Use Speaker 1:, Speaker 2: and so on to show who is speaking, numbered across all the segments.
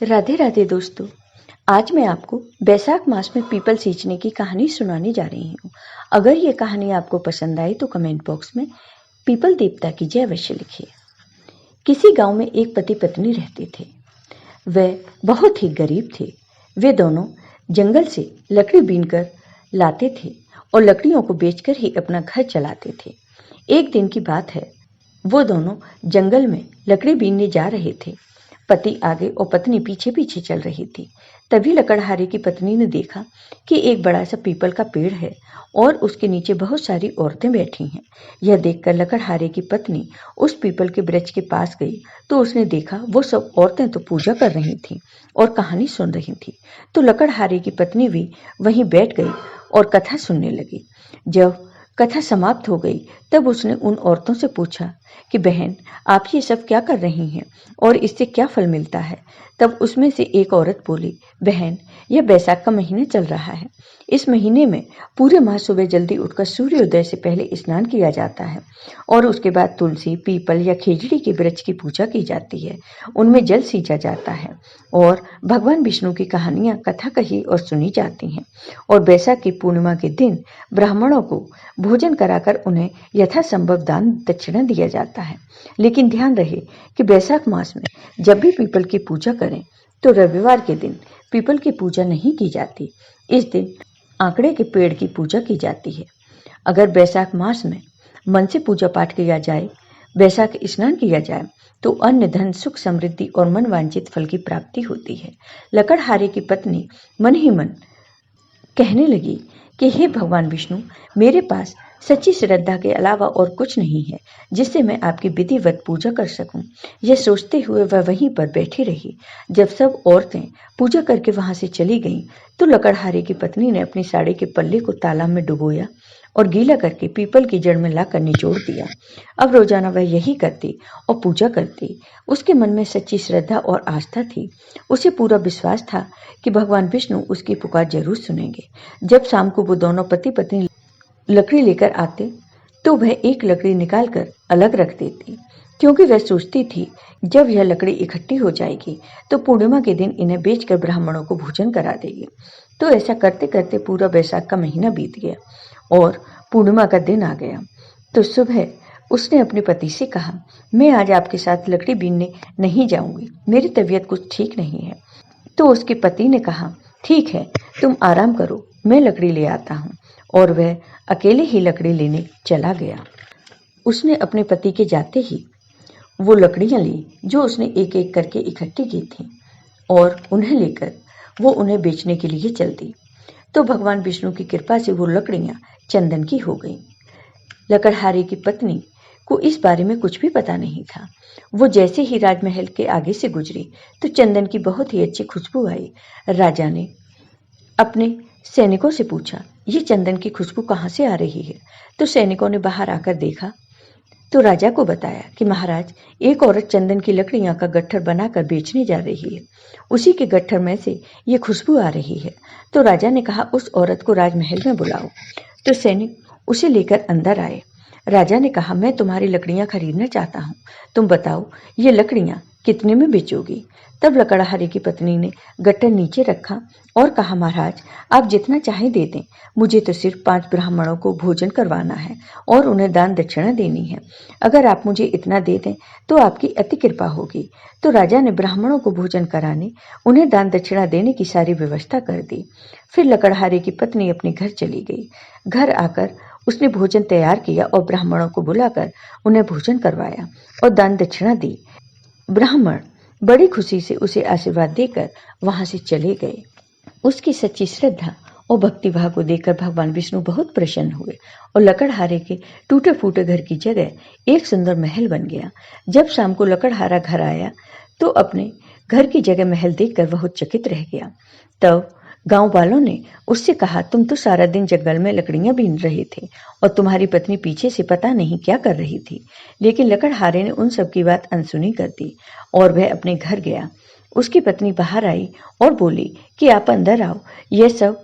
Speaker 1: राधे राधे दोस्तों। आज मैं आपको बैसाख मास में पीपल सींचने की कहानी सुनाने जा रही हूँ। अगर ये कहानी आपको पसंद आई तो कमेंट बॉक्स में पीपल देवता की जय अवश्य लिखिए। किसी गांव में एक पति पत्नी रहते थे। वे बहुत ही गरीब थे। वे दोनों जंगल से लकड़ी बीनकर लाते थे और लकड़ियों को बेचकर ही अपना घर चलाते थे। एक दिन की बात है, वो दोनों जंगल में लकड़ी बीनने जा रहे थे। पति आगे और पत्नी पीछे पीछे चल रही थी। तभी लकड़हारे की पत्नी ने देखा कि एक बड़ा सा पीपल का पेड़ है और उसके नीचे बहुत सारी औरतें बैठी हैं। यह देखकर लकड़हारे की पत्नी उस पीपल के वृक्ष के पास गई तो उसने देखा वो सब औरतें तो पूजा कर रही थीं और कहानी सुन रही थी। तो लकड़हारे की पत्नी भी वहीं बैठ गई और कथा सुनने लगी। जब कथा समाप्त हो गई तब उसने उन औरतों से पूछा कि बहन, आप ये सब क्या कर रही हैं और इससे क्या फल मिलता है। तब उसमें से एक औरत बोली, बहन, यह बैसाख का महीना चल रहा है। इस महीने में पूरे माह सुबह जल्दी उठकर सूर्योदय से पहले स्नान किया जाता है और उसके बाद तुलसी, पीपल या खेजड़ी के वृक्ष की पूजा की जाती है। उनमें जल सींचा जाता है और भगवान विष्णु की कहानियां कथा कही और सुनी जाती हैं। और बैसाख की पूर्णिमा के दिन ब्राह्मणों को भोजन कराकर उन्हें यथासंभव दान दक्षिणा दिया जाता है। लेकिन ध्यान रहे कि बैसाख मास में जब भी पीपल की पूजा करें तो रविवार के दिन पीपल की पूजा नहीं की जाती। इस दिन आंकड़े के पेड़ की पूजा की जाती है। अगर बैसाख मास में मन से पूजा पाठ किया जाए, बैसाख स्नान किया जाए तो अन्न, धन, सुख, समृद्धि और मन वांछित फल की प्राप्ति होती है। लकड़हारे की पत्नी मन ही मन कहने लगी कि हे भगवान विष्णु, मेरे पास सच्ची श्रद्धा के अलावा और कुछ नहीं है जिससे मैं आपकी विधिवत पूजा कर सकूं। यह सोचते हुए वह वहीं पर बैठी रही। जब सब औरतें पूजा करके वहां से चली गईं तो लकड़हारे की पत्नी ने अपनी साड़ी के पल्ले को तालाब में डुबोया और गीला करके पीपल की जड़ में लाकर निचोड़ दिया। अब रोजाना वह यही करती और पूजा करती। उसके मन में सच्ची श्रद्धा और आस्था थी। उसे पूरा विश्वास था कि भगवान विष्णु उसकी पुकार जरूर सुनेंगे। जब शाम को वो दोनों पति पत्नी लकड़ी लेकर आते तो वह एक लकड़ी निकालकर अलग रख देती, क्योंकि वह सोचती थी जब यह लकड़ी इकट्ठी हो जाएगी तो पूर्णिमा के दिन इन्हें बेचकर ब्राह्मणों को भोजन करा देगी। तो ऐसा करते करते पूरा बैसाख का महीना बीत गया और पूर्णिमा का दिन आ गया। तो सुबह उसने अपने पति से कहा, मैं आज आपके साथ लकड़ी बीनने नहीं जाऊंगी, मेरी तबीयत कुछ ठीक नहीं है। तो उसके पति ने कहा, ठीक है, तुम आराम करो, मैं लकड़ी ले आता हूँ। और वह अकेले ही लकड़ी लेने चला गया। उसने अपने पति के जाते ही वो लकड़ियां ली जो उसने एक एक करके इकट्ठी की थी और उन्हें लेकर वो उन्हें बेचने के लिए चल दी। तो भगवान विष्णु की कृपा से वो लकड़ियां चंदन की हो गईं। लकड़हारे की पत्नी को इस बारे में कुछ भी पता नहीं था। वो जैसे ही राजमहल के आगे से गुजरी तो चंदन की बहुत ही अच्छी खुशबू आई। राजा ने अपने सैनिकों से पूछा, ये चंदन की खुशबू कहाँ से आ रही है। तो सैनिकों ने बाहर आकर देखा तो राजा को बताया कि महाराज, एक औरत चंदन की लकड़ियां का गट्ठर बनाकर बेचने जा रही है। उसी के गट्ठर में से ये खुशबू आ रही है। तो राजा ने कहा, उस औरत को राजमहल में बुलाओ। तो सैनिक उसे लेकर अंदर आए। राजा ने कहा, मैं तुम्हारी लकड़ियां खरीदना चाहता हूँ, तुम बताओ ये लकड़ियां कितने में बेचोगी। तब लकड़हारे की पत्नी ने गट्ठर नीचे रखा और कहा, महाराज, आप जितना चाहे दे दें, मुझे तो सिर्फ 5 ब्राह्मणों को भोजन करवाना है और उन्हें दान दक्षिणा देनी है। अगर आप मुझे इतना दे दें तो आपकी अति कृपा होगी। तो राजा ने ब्राह्मणों को भोजन कराने, उन्हें दान दक्षिणा देने की सारी व्यवस्था कर दी। फिर लकड़हारे की पत्नी अपने घर चली गई। घर आकर उसने भोजन तैयार किया और ब्राह्मणों को बुलाकर उन्हें भोजन करवाया और दान दक्षिणा दी। ब्राह्मण बड़ी खुशी से उसे आशीर्वाद देकर वहां से चले गए। उसकी सच्ची श्रद्धा और भक्तिभाव को देखकर भगवान विष्णु बहुत प्रसन्न हुए और लकड़हारे के टूटे फूटे घर की जगह एक सुंदर महल बन गया। जब शाम को लकड़हारा घर आया तो अपने घर की जगह महल देखकर बहुत चकित रह गया। तब गांव वालों ने उससे कहा, तुम तो सारा दिन जंगल में लकड़ियां बीन रहे थे और तुम्हारी पत्नी पीछे से पता नहीं क्या कर रही थी। लेकिन लकड़हारे ने उन सब की बात अनसुनी कर दी और वह अपने घर गया। उसकी पत्नी बाहर आई और बोली कि आप अंदर आओ, यह सब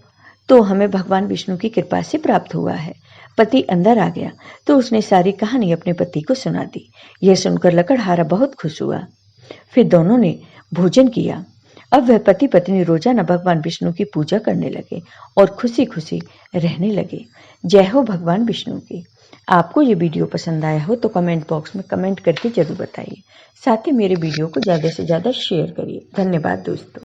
Speaker 1: तो हमें भगवान विष्णु की कृपा से प्राप्त हुआ है। पति अंदर आ गया तो उसने सारी कहानी अपने पति को सुना दी। यह सुनकर लकड़हारा बहुत खुश हुआ। फिर दोनों ने भोजन किया। अब वह पति पत्नी रोजाना भगवान विष्णु की पूजा करने लगे और खुशी खुशी रहने लगे। जय हो भगवान विष्णु की। आपको ये वीडियो पसंद आया हो तो कमेंट बॉक्स में कमेंट करके जरूर बताइए। साथ ही मेरे वीडियो को ज़्यादा से ज़्यादा शेयर करिए। धन्यवाद दोस्तों।